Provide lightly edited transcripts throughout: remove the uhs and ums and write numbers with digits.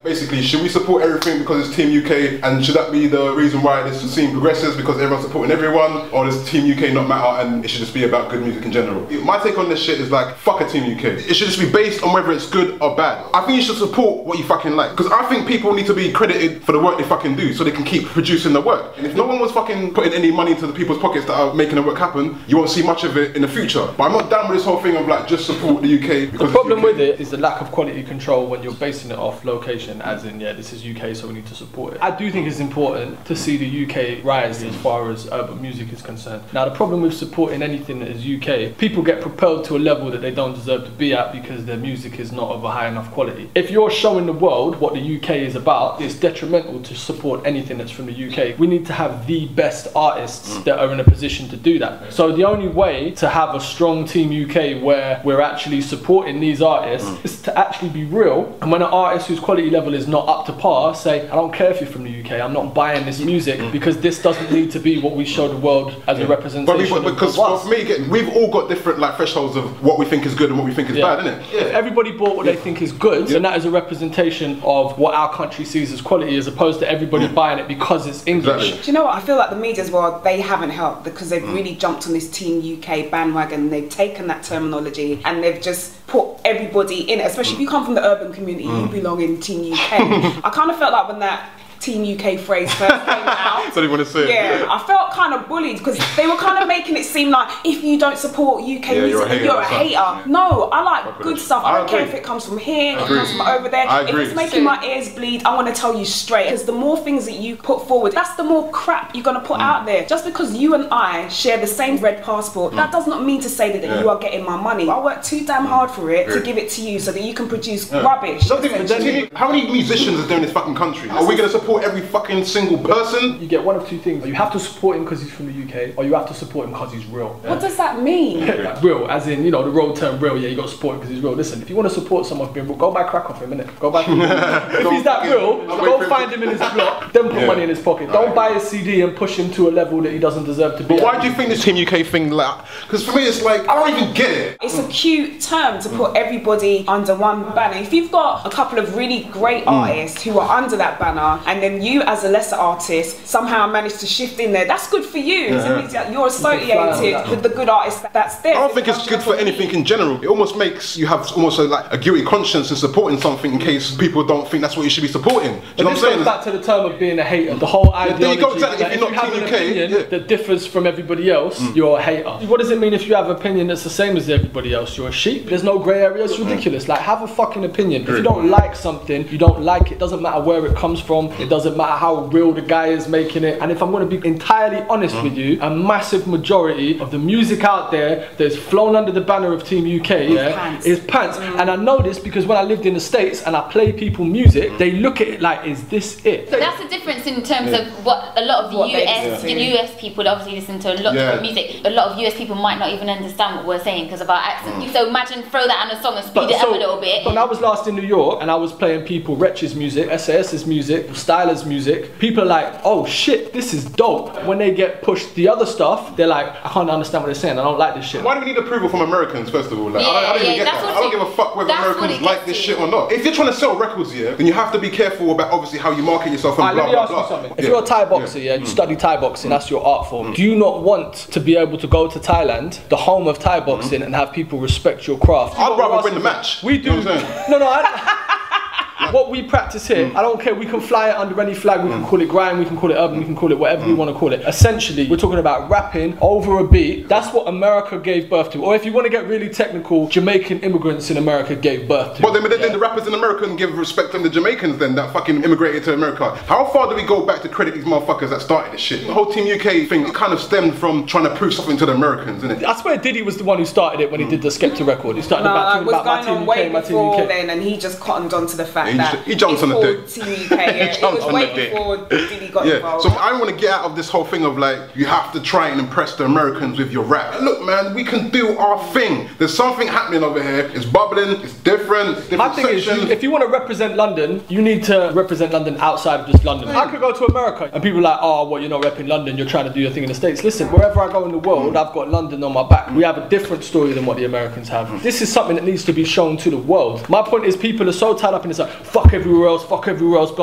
Basically, should we support everything because it's Team UK, and should that be the reason why this scene progresses because everyone's supporting everyone, or does Team UK not matter and it should just be about good music in general? My take on this shit is like, fuck a Team UK. It should just be based on whether it's good or bad. I think you should support what you fucking like, because I think people need to be credited for the work they fucking do so they can keep producing the work. And if no one was fucking putting any money into the people's pockets that are making the work happen, you won't see much of it in the future. But I'm not down with this whole thing of like, just support the UK because the problem with it is the lack of quality control when you're basing it off location, as in, yeah, this is UK, so we need to support it. I do think it's important to see the UK rise as far as urban music is concerned. Now, the problem with supporting anything that is UK, people get propelled to a level that they don't deserve to be at because their music is not of a high enough quality. If you're showing the world what the UK is about, it's detrimental to support anything that's from the UK. We need to have the best artists that are in a position to do that. So the only way to have a strong Team UK where we're actually supporting these artists is to actually be real. And when an artist whose quality level is not up to par, say, I don't care if you're from the UK, I'm not buying this music because this doesn't need to be what we show the world as a representation. Because for me, we've all got different like thresholds of what we think is good and what we think is bad, isn't it? If everybody bought what they think is good, then that is a representation of what our country sees as quality, as opposed to everybody buying it because it's English. Do you know what? I feel like the media as well, they haven't helped because they've really jumped on this Team UK bandwagon. They've taken that terminology and they've just put everybody in it, especially if you come from the urban community, you belong in Team UK. I kind of felt like when that Team UK phrase first came out. So you want to say yeah, I felt kind of bullied because they were kind of making it seem like if you don't support UK music, you're a hater. No, I like good stuff. I don't care if it comes from here, if it comes from over there. If it's making my ears bleed, I want to tell you straight. Because the more things that you put forward, that's the more crap you're going to put out there. Just because you and I share the same red passport, that does not mean to say that you are getting my money. I work too damn hard for it to give it to you so that you can produce rubbish. How many musicians are there in this fucking country? Are we going to support every fucking single person? You get one of two things. You have to support him because he's from the UK, or you have to support him because he's real. What does that mean? Like real, as in, you know, the road term real, yeah, you got to support him because he's real. Listen, if you want to support someone being real, go buy crack off him, innit? Go buy if he's that real, go find him in his block, then put money in his pocket. Don't buy a CD and push him to a level that he doesn't deserve to be. But why do you think this Team UK thing, like, because for me it's like, I don't even get it. It's a cute term to put everybody under one banner. If you've got a couple of really great artists who are under that banner, and then you as a lesser artist somehow managed to shift in there, that's good for you. It means that you're associated with the good artist that's there. I don't think it's good for anything in general. It almost makes you have almost like a guilty conscience in supporting something in case people don't think that's what you should be supporting. Do you know what I'm saying? Goes back to the term of being a hater. The whole ideology that if you have an opinion that differs from everybody else, you're a hater. What does it mean if you have an opinion that's the same as everybody else? You're a sheep. There's no grey area. It's ridiculous. Like, have a fucking opinion. If you don't like something, you don't like it. Doesn't matter where it comes from. It doesn't matter how real the guy is making it. And if I'm going to be entirely honest with you, a massive majority of the music out there that's flown under the banner of Team UK is pants. And I know this because when I lived in the States and I play people music, they look at it like, is this it? But that's the difference in terms of what a lot of US people obviously listen to a lot of music. A lot of US people might not even understand what we're saying because of our accent. So imagine throw that on a song and speed it up a little bit. When I was last in New York and I was playing people Wretch's music, S.A.S's music, Styla's music, people are like, oh shit, this is dope. When they get pushed the other stuff, they're like, I can't understand what they're saying, I don't like this shit. Why do we need approval from Americans, first of all? Like, I don't even get that. I don't give a fuck whether Americans like this shit or not. If you're trying to sell records here, then you have to be careful about obviously how you market yourself and blah, blah, blah. Let me ask you something. If you're a Thai boxer, you study Thai boxing, that's your art form. Do you not want to be able to go to Thailand, the home of Thai boxing, and have people respect your craft? I'd rather win the match. We do. What we practice here, I don't care, we can fly it under any flag, we can call it grime, we can call it urban, we can call it whatever we want to call it. Essentially, we're talking about rapping over a beat. That's what America gave birth to. Or if you want to get really technical, Jamaican immigrants in America gave birth to. But then the rappers in America and give respect to the Jamaicans then that fucking immigrated to America. How far do we go back to credit these motherfuckers that started this shit? The whole Team UK thing, it kind of stemmed from trying to prove something to the Americans, innit? I swear Diddy was the one who started it when he did the Skepta record. He started about my Team UK, my Team UK. Then, and he just cottoned on to the fact that he jumps on the dick. Team UK, it was way before Diddy got involved. So I want to get out of this whole thing of like, you have to try and impress the Americans with your rap. Look man, we can do our thing. There's something happening over here. It's bubbling, it's different My thing is, if you want to represent London, you need to represent London outside of just London. I could go to America and people are like, oh, well, you're not repping London, you're trying to do your thing in the States. Listen, wherever I go in the world, I've got London on my back. We have a different story than what the Americans have. This is something that needs to be shown to the world. My point is, people are so tied up in this. fuck everywhere else, blah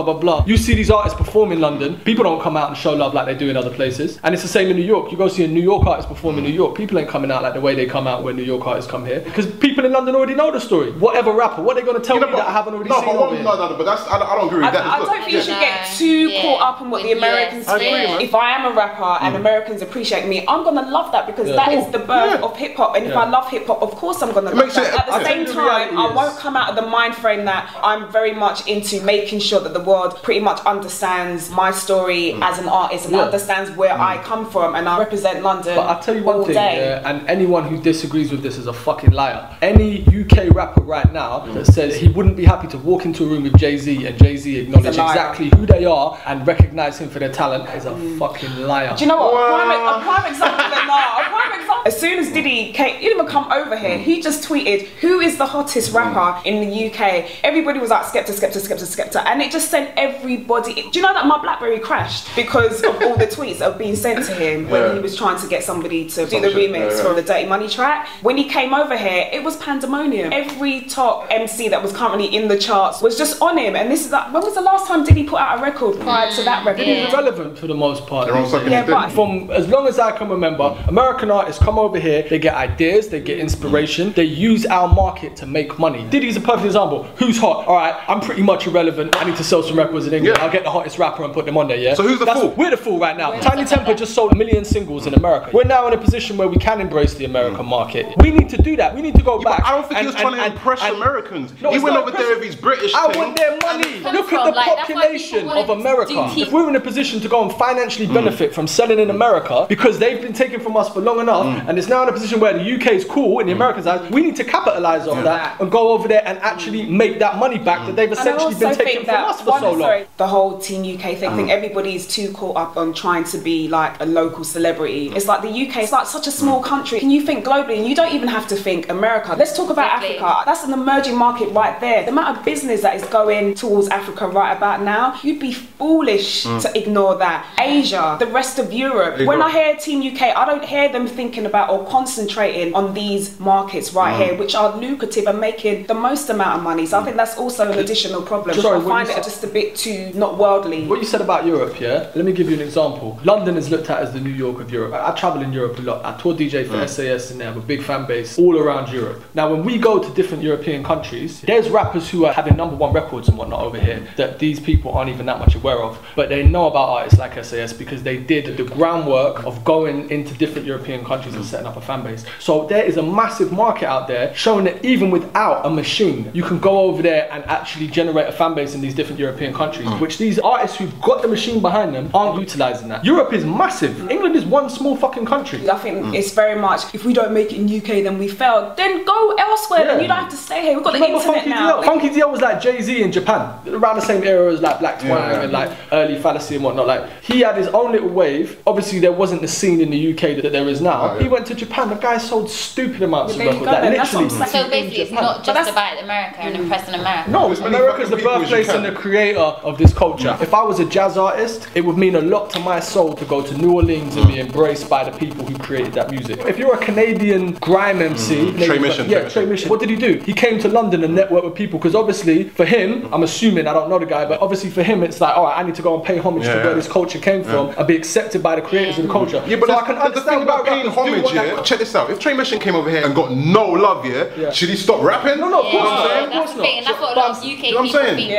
blah blah. You see these artists perform in London, people don't come out and show love like they do in other places. And it's the same in New York. You go see a New York artist perform in New York, people ain't coming out like the way they come out when New York artists come here. Because people in London already know the story. Whatever rapper, what are they going to tell me that I haven't already seen over here? No, but that's, I don't agree with that. I don't think you should get too caught up in what the Americans do. If I am a rapper and Americans appreciate me, I'm going to love that because that is the birth of hip hop. And if I love hip hop, of course I'm going to love that. At the same time, I won't come out of the mind frame that I'm very much into making sure that the world pretty much understands my story as an artist and understands where I come from, and I represent London. But I'll tell you one thing, and anyone who disagrees with this is a fucking liar. Any UK rapper right now that says he wouldn't be happy to walk into a room with Jay-Z and Jay-Z acknowledge exactly who they are and recognise him for their talent is a fucking liar. Do you know what? A prime example of that. As soon as Diddy came, he didn't even come over here. He just tweeted, "Who is the hottest rapper in the UK?" Everybody was like, Skepta, and it just sent everybody. Do you know that my BlackBerry crashed because of all the tweets that have been sent to him when he was trying to get somebody to do the remix for the Dirty Money track? When he came over here, it was pandemonium. Every top MC that was currently in the charts was just on him. And this is like, when was the last time Diddy put out a record prior to that record? Diddy's irrelevant for the most part. But from as long as I can remember, American artists come over here, they get ideas, they get inspiration, they use our market to make money. Diddy's a perfect example. Who's hot? Alright, I'm pretty much irrelevant. I need to sell some records in England. I'll get the hottest rapper and put them on there, So who's the fool? We're the fool right now. Tiny Temper just sold 1 million singles in America. We're now in a position where we can embrace the American market. We need to do that. We need to go back. I don't think he was trying to impress Americans. He went over there with his British I want their money. Look at the population of America. If we're in a position to go and financially benefit from selling in America because they've been taken from us for long enough and it's now in a position where the UK is cool in the Americans' eyes, we need to capitalise on that and go over there and actually make that money back that they've essentially been taken from us for so long. The whole Team UK thing, I think everybody's too caught up on trying to be like a local celebrity. It's like the UK, it's like such a small country. Can you think globally? And you don't even have to think America. Let's talk about Africa. That's an emerging market right there. The amount of business that is going towards Africa right about now, you'd be foolish to ignore that. Asia, the rest of Europe. When I hear Team UK, I don't hear them thinking about or concentrating on these markets right here, which are lucrative and making the most amount of money. So I think that's also an additional problem. I find it just a bit too not worldly. What you said about Europe, let me give you an example. London is looked at as the New York of Europe. I travel in Europe a lot. I tour DJ for S.A.S and they have a big fan base all around Europe. Now when we go to different European countries, there's rappers who are having #1 records and whatnot over here that these people aren't even that much aware of, but they know about artists like S.A.S because they did the groundwork of going into different European countries and setting up a fan base. So there is a massive market out there showing that even without a machine, you can go over there and actually generate a fan base in these different European countries, which these artists who've got the machine behind them aren't utilising that. Europe is massive. England is one small fucking country. I think it's very much, if we don't make it in UK, then we failed. Then go elsewhere, then you don't have to stay here. We've got the internet now. Funky DL was like Jay-Z in Japan, around the same era as like Black Twang and like early Fallacy and whatnot. Like he had his own little wave. Obviously there wasn't the scene in the UK that there is now. He went to Japan, the guy sold stupid amounts of records. Like, literally. So basically it's not just about America and impressing America. No, America's the birthplace and the creator of this culture. If I was a jazz artist, it would mean a lot to my soul to go to New Orleans and be embraced by the people who created that music. If you're a Canadian grime MC, Trey Mission. What did he do? He came to London and networked with people because obviously for him, I'm assuming, I don't know the guy, but obviously for him it's like, alright, I need to go and pay homage to where this culture came from and be accepted by the creators of the culture. Yeah, but so I can understand the thing about paying homage, check this out. If Trey Mission came over here and got no love, should he stop rapping? No, of course not. That's the thing, and that's what a lot of UK people think.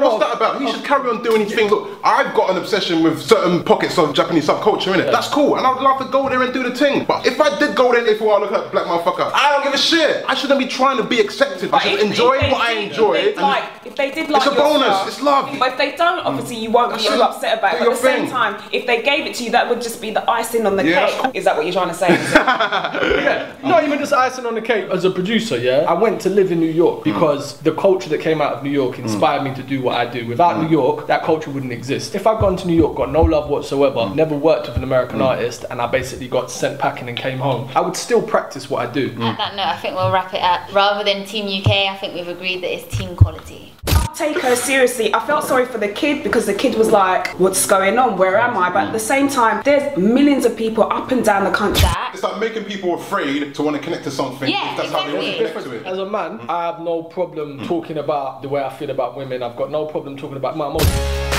What's that about? He should carry on doing his thing. Look, I've got an obsession with certain pockets of Japanese subculture, innit? That's cool, and I'd love to go there and do the thing. But if I did go there, they thought I look like a black motherfucker. I don't give a shit. I shouldn't be trying to be accepted. I should enjoy what I enjoy. If they did like it's a bonus. It's love. But if they don't, obviously you won't be upset about it. But at the same time, if they gave it to you, that would just be the icing on the cake. Cool. Is that what you're trying to say? Not even just icing on the cake. As a producer, I went to live in New York because the culture that came out of New York inspired me to do what I do. Without New York, that culture wouldn't exist. If I'd gone to New York, got no love whatsoever, never worked with an American artist, and I basically got sent packing and came home, I would still practice what I do. At that note, I think we'll wrap it up. Rather than Team UK, I think we've agreed that it's team quality. Take her seriously. I felt sorry for the kid because the kid was like, what's going on? Where am I? But at the same time, there's millions of people up and down the country. start making people afraid to want to connect to something. Yeah, that's how they want to connect to it. As a man, I have no problem talking about the way I feel about women. I've got no problem talking about my emotions.